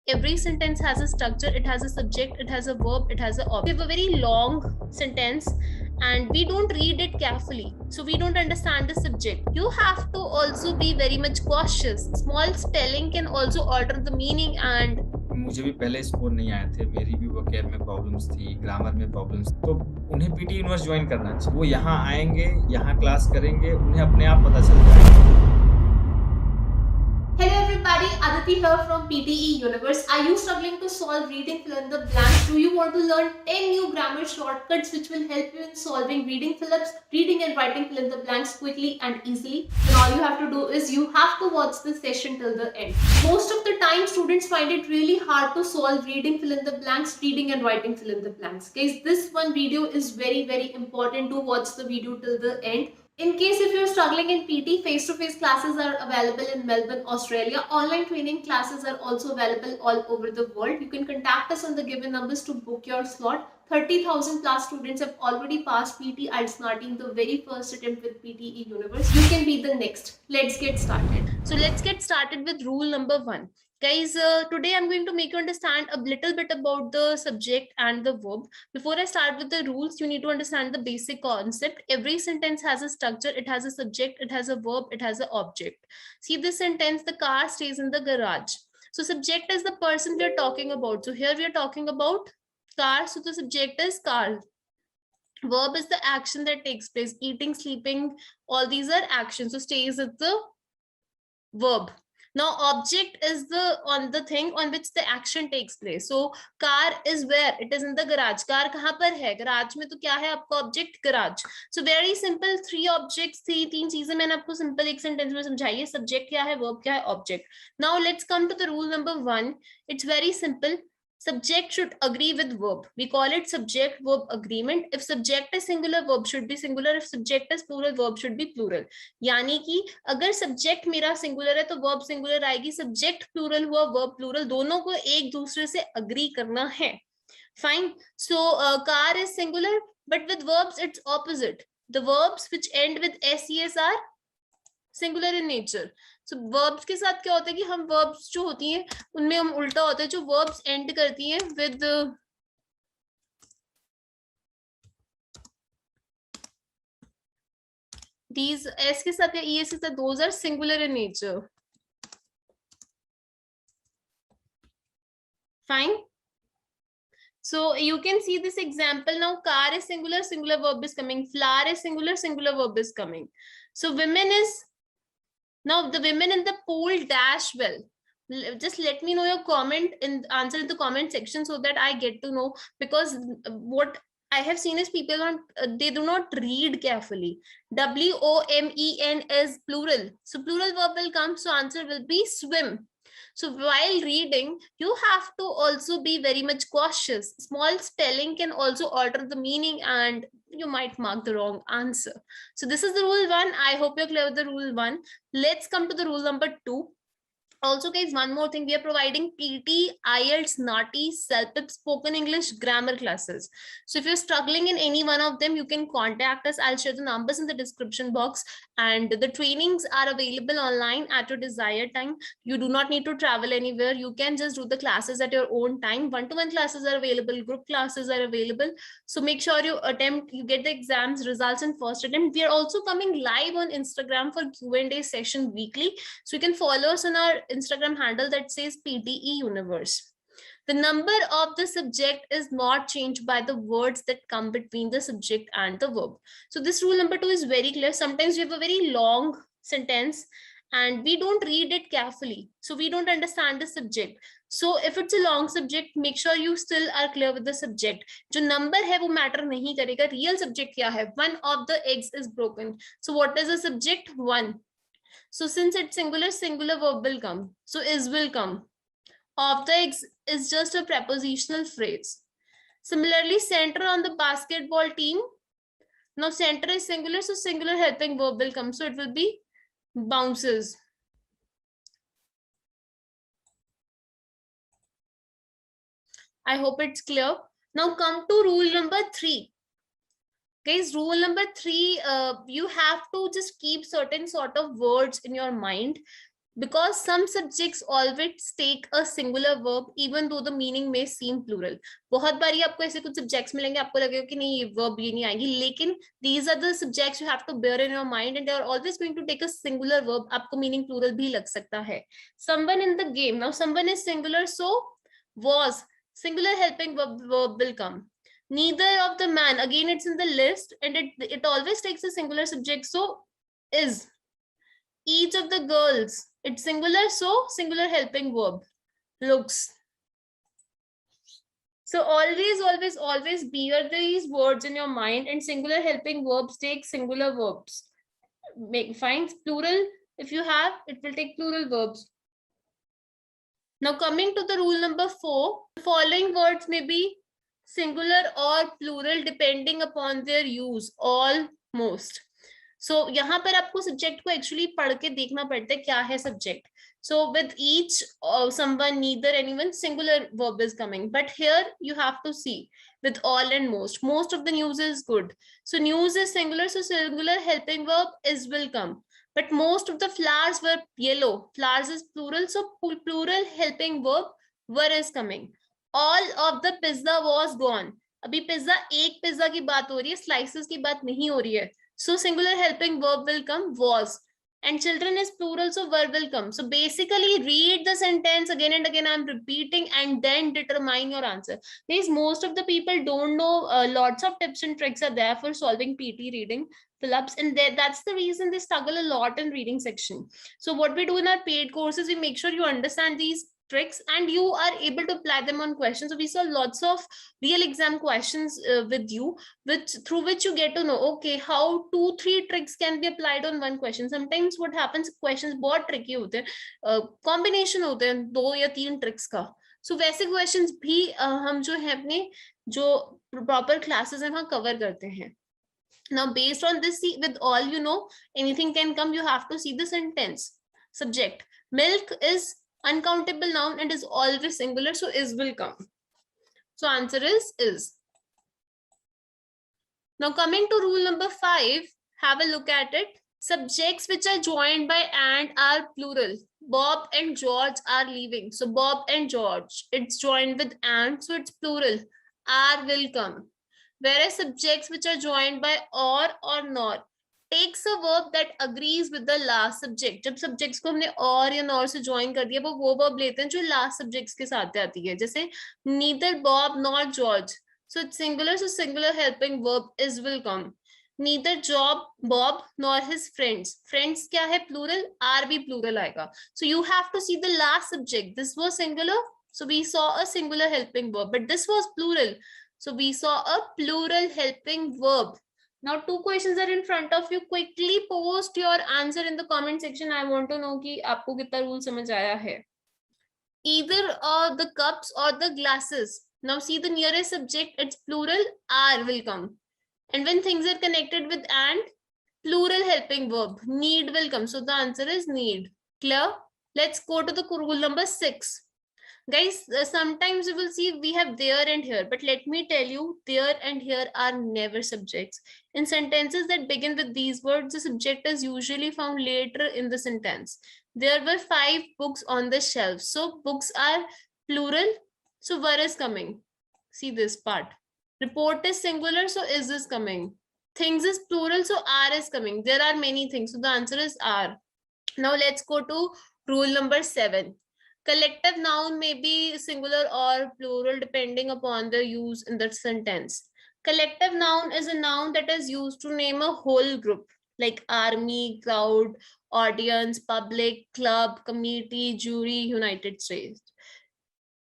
Every sentence has a structure, it has a subject, it has a verb, it has a object. We have a very long sentence and we don't read it carefully, so we don't understand the subject. You have to also be very much cautious. Small spelling can also alter the meaning. And मुझे भी पहले score नहीं आए थे, मेरी भी vocab में problems थी, ग्रामर में प्रॉब्लम्स, तो उन्हें पीटी यूनिवर्स ज्वाइन करना चाहिए। वो यहाँ आएंगे, यहाँ क्लास करेंगे, उन्हें अपने आप पता चल जाएगा। Hello everybody, Aditi here from PTE Universe. Are you struggling to solve reading fill in the blanks? Do you want to learn 10 new grammar shortcuts which will help you in solving reading fill-ups, reading and writing fill in the blanks quickly and easily? Then all you have to do is you have to watch this session till the end. Most of the time students find it really hard to solve reading fill in the blanks, reading and writing fill in the blanks. Guys, this one video is very important to watch the video till the end. In case if you're struggling in PT, face-to-face classes are available in Melbourne, Australia. Online training classes are also available all over the world. You can contact us on the given numbers to book your slot. 30,000 plus students have already passed PT IELTS in the very first attempt with PTE Universe. You can be the next. Let's get started. So let's get started with rule number 1. Guys, today I'm going to make you understand a little bit about the subject and the verb. Before I start with the rules, you need to understand the basic concept. Every sentence has a structure, it has a subject, it has a verb, it has an object. See this sentence, the car stays in the garage. So subject is the person we are talking about. So here we are talking about car, so the subject is car. Verb is the action that takes place, eating, sleeping, all these are actions. So stays is the verb. Now object is the thing on which the action takes place. So car is where? It is in the garage. Car kahan par hai? Garage mein to kya hai aapka object? Garage. So very simple, three objects थी, तीन चीजें मैंने आपको simple एक sentence में समझाई है. Subject क्या है, verb क्या है, object. Now let's come to the rule number 1. It's very simple. Subject should agree with verb. We call it subject verb agreement. If subject is singular, verb should be singular. If subject is plural, verb should be plural. यानी कि अगर subject मेरा singular है तो verb singular आएगी. Subject plural हुआ, verb plural, दोनों को एक दूसरे से agree करना है. Fine. So car is singular, but with verbs it's opposite. The verbs which end with ses are singular in nature. So verbs के साथ क्या होता है कि हम verbs जो होती हैं उनमें हम उल्टा होता है, जो verbs end करती हैं with these s के साथ या es के साथ, those are singular in nature. Fine. So you can see this example now. Car is singular, singular verb is coming. Flower is singular, singular verb is coming. So women is, now the women in the pool dash well. Just let me know your comment and answer in the comment section so that I get to know, because what I have seen is people they do not read carefully. WOMEN is plural. So plural verb will come. So answer will be swim. So while reading, you have to also be very much cautious. Small spelling can also alter the meaning and you might mark the wrong answer. So this is the rule 1. I hope you're clear with the rule 1. Let's come to the rule number 2. Also guys, one more thing, we are providing PT, IELTS, NATI, self-pip, spoken English, grammar classes. So if you're struggling in any one of them, you can contact us. I'll share the numbers in the description box, and the trainings are available online at your desired time. You do not need to travel anywhere. You can just do the classes at your own time. One-to-one classes are available, group classes are available. So make sure you get the exams results in first attempt. We are also coming live on Instagram for Q&A session weekly. So you can follow us on our Instagram handle that says PTE Universe. The number of the subject is not changed by the words that come between the subject and the verb. So this rule number 2 is very clear. Sometimes we have a very long sentence and we don't read it carefully, so we don't understand the subject. So if it's a long subject, make sure you still are clear with the subject. जो number है वो matter नहीं करेगा. Real subject क्या है? One of the eggs is broken. So what is the subject? One. So since it's singular, singular verb will come. So is will come. Of the eggs is just a prepositional phrase. Similarly, center on the basketball team. Now center is singular, so singular helping verb will come. So it will be bounces. I hope it's clear. Now come to rule number 3. Guys, rule number 3, you have to just keep certain sort of words in your mind. because some subjects always take a singular verb even though the meaning may seem plural. बहुत बारी आपको ऐसे कुछ subjects मिलेंगे, आपको लगेगा कि नहीं ये verb ये नहीं आएगी, लेकिन these are the subjects you have to bear in your mind and they are always going to take a singular verb. आपको meaning plural भी लग सकता है. Someone in the game, now someone is singular, so was, singular helping verb will come. Neither of the man, again it's in the list and it always takes a singular subject, so is. Each of the girls, it's singular, so singular helping verb. Looks. So always bear these words in your mind, and singular helping verbs take singular verbs. Find plural, if you have, it will take plural verbs. Now coming to the rule number 4, the following words may be singular or plural depending upon their use, almost. So यहाँ पर आपको subject को actually पढ़ के देखना पड़ता है क्या है subject. So with each someone, neither, anyone, singular verb is coming. But here you have to see with all and most. Most of the news is good. So news is singular, so singular helping verb is will come. But most of the flowers were yellow. Flowers is plural, so plural helping verb were is coming. All of the pizza was gone. अभी pizza एक pizza की बात हो रही है, slices की बात नहीं हो रही है. So singular helping verb will come was, and children is plural, so verb will come. So basically read the sentence again and again. I'm repeating and then determine your answer. Because most of the people don't know, lots of tips and tricks are there for solving PT reading fill-ups, and that's the reason they struggle a lot in reading section. So what we do in our paid courses, we make sure you understand these tricks and you are able to apply them on questions. So we saw lots of real exam questions with you, through which you get to know, okay, how 2-3 tricks can be applied on one question. Sometimes what happens, questions बहुत tricky होते हैं, combination होते हैं 2 या 3 tricks का. So वैसे questions भी हम जो है अपने जो proper classes हैं वहाँ cover करते हैं. Now based on this, see, with all you know, anything can come. You have to see the sentence. Subject, milk is uncountable noun and is always singular, so is will come. So answer is. Now coming to rule number 5, have a look at it. Subjects which are joined by and are plural. Bob and George are leaving, so Bob and George, it's joined with and, so it's plural. Are will come. Whereas subjects which are joined by or nor takes a verb that agrees with the last subject. जब subjects को हमने or या nor से join कर दिया, वो verb लेते हैं जो last subjects के साथ आती है. जैसे neither Bob nor George, so it's singular, so singular helping verb is will come. Neither Bob nor his friends. Friends क्या है? Plural. Are भी plural आएगा. So you have to see the last subject. This was singular, so we saw a singular helping verb, but this was plural. So we saw a plural helping verb. Now 2 questions are in front of you. Quickly post your answer in the comment section. I want to know कि आपको कितना rule समझ आया है. Either the cups or the glasses. Now see the nearest subject, it's plural, are will come. And when things are connected with and, plural helping verb, need will come. So the answer is need. Clear? Let's go to the rule number 6. Guys, sometimes you will see we have there and here, but let me tell you, there and here are never subjects. In sentences that begin with these words, the subject is usually found later in the sentence. There were 5 books on the shelf. So books are plural, so were is coming. See this part. Report is singular, so is coming. Things is plural, so are is coming. There are many things, so the answer is are. Now let's go to rule number 7. Collective noun may be singular or plural depending upon the use in the sentence. Collective noun is a noun that is used to name a whole group like army, crowd, audience, public, club, committee, jury, United States.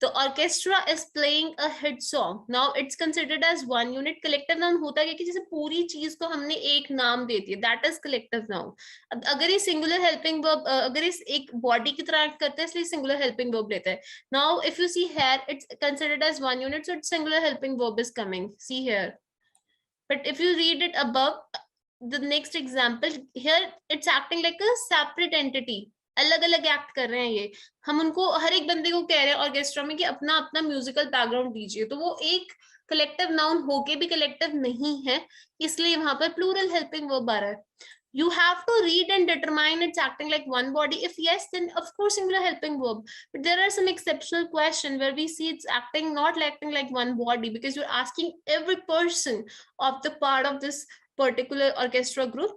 The orchestra is playing a hit song. Now it's considered as one unit. Collective noun होता है कि जैसे पूरी चीज को हमने एक नाम दे दिया. That is collective noun. अगर ये singular helping verb, अगर इस एक body की तरह करते हैं, इसलिए singular helping verb लेता है. Now if you see here, it's considered as one unit, so it's singular helping verb is coming. See here. But if you read it above, the next example here, it's acting like a separate entity. अलग अलग act कर रहे हैं ये. हम उनको हर एक बंदे को कह रहे हैं ऑर्केस्ट्रा में कि अपना अपना म्यूजिकल बैकग्राउंड दीजिए, तो वो एक कलेक्टिव नाउन होके भी कलेक्टिव नहीं है, इसलिए वहां पर प्लूरल हेल्पिंग वर्ब आ रहा है. You have to read and determine it's acting like one body. If yes, then of course singular helping verb. But there are some exceptional questions where we see it's acting not acting like one body, because you're asking every person of the part of this particular orchestra group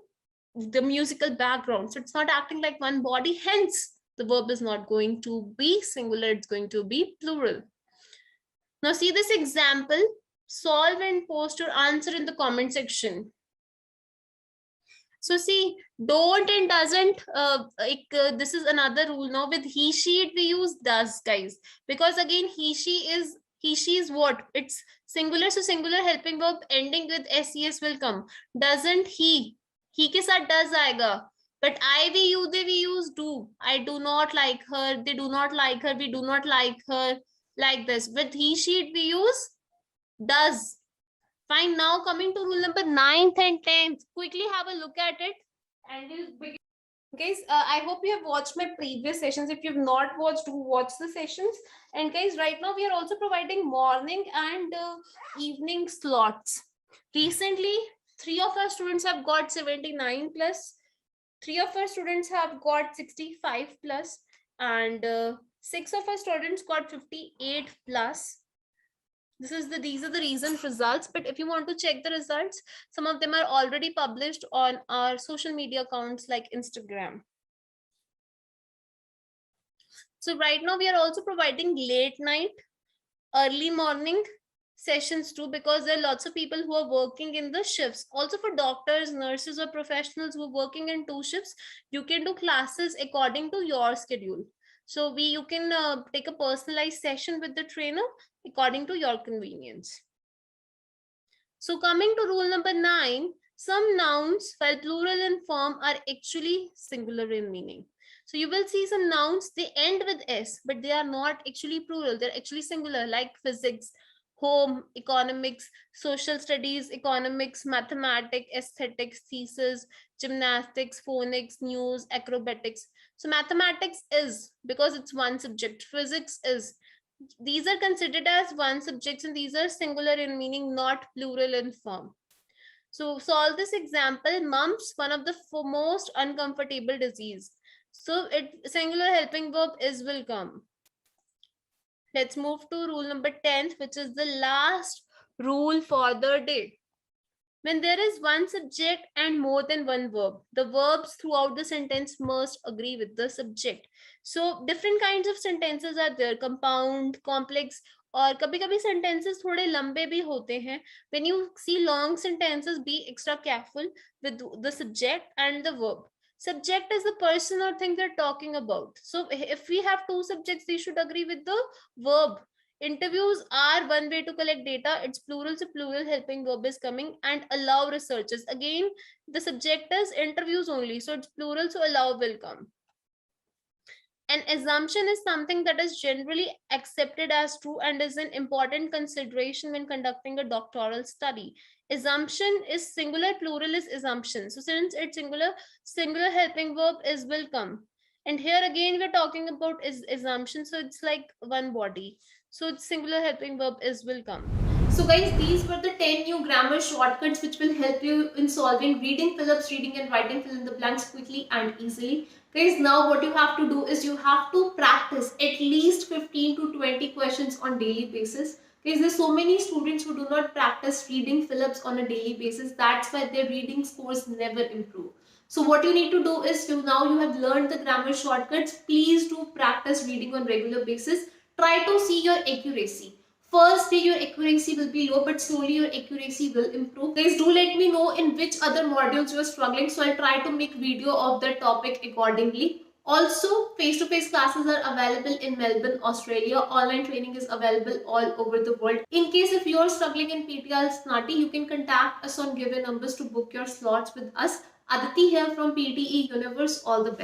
the musical background. So it's not acting like one body. Hence, the verb is not going to be singular. It's going to be plural. Now see this example. Solve and post your answer in the comment section. So see, don't and doesn't, this is another rule. Now with he, she, we use does, guys. Because again, he, she is what? It's singular. So singular helping verb ending with ses will come. Doesn't he के साथ does आएगा. But I, we, you, they, we use do. I do not like her. They do not like her. We do not like her. Like this. With he, she, we use does. Fine. Now coming to rule number 9th and 10th. Quickly have a look at it. And we'll begin. Guys, I hope you have watched my previous sessions. If you've not watched, do watch the sessions. And guys, right now we are also providing morning and evening slots. Recently, 3 of our students have got 79 plus. 3 of our students have got 65 plus. And 6 of our students got 58 plus. These are the recent results, but if you want to check the results, some of them are already published on our social media accounts like Instagram. So right now we are also providing late night, early morning sessions too, because there are lots of people who are working in the shifts. Also for doctors, nurses, or professionals who are working in 2 shifts, you can do classes according to your schedule. So you can take a personalized session with the trainer according to your convenience. So coming to rule number 9, some nouns, while plural in form, are actually singular in meaning. So you will see some nouns, they end with S, but they are not actually plural. They're actually singular, like physics, home, economics, social studies, economics, mathematics, aesthetics, thesis, gymnastics, phonics, news, acrobatics. So mathematics is, because it's one subject. Physics is. These are considered as one subjects, and these are singular in meaning, not plural in form. So solve this example. Mumps, one of the most uncomfortable disease. So singular helping verb is will come. Let's move to rule number 10th, which is the last rule for the day. When there is one subject and more than one verb, the verbs throughout the sentence must agree with the subject. So different kinds of sentences are there, compound, complex, और कभी-कभी sentences थोड़े लंबे भी होते हैं. When you see long sentences, be extra careful with the subject and the verb. Subject is the person or thing they're talking about. So if we have 2 subjects, they should agree with the verb. Interviews are one way to collect data. It's plural, so plural helping verb is coming. And allow researches. Again, the subject is interviews only, so it's plural, so allow will come. An assumption is something that is generally accepted as true and is an important consideration when conducting a doctoral study. Assumption is singular, plural is assumption. So since it's singular helping verb is will come. And here again, we're talking about is assumption. So it's like one body. So it's singular helping verb is will come. So guys, these were the 10 new grammar shortcuts which will help you in solving reading fill-ups, reading and writing fill in the blanks quickly and easily. Guys, now what you have to do is you have to practice at least 15 to 20 questions on daily basis. Guys, there's so many students who do not practice reading fill-ups on a daily basis. That's why their reading scores never improve. So what you need to do is now you have learned the grammar shortcuts. Please do practice reading on regular basis. Try to see your accuracy. First day your accuracy will be low, but slowly your accuracy will improve. Guys, do let me know in which other modules you are struggling, so I'll try to make video of that topic accordingly. Also, face-to-face classes are available in Melbourne, Australia. Online training is available all over the world. In case if you are struggling in PTL Snati, you can contact us on given numbers to book your slots with us. Aditi here from PTE Universe. All the best.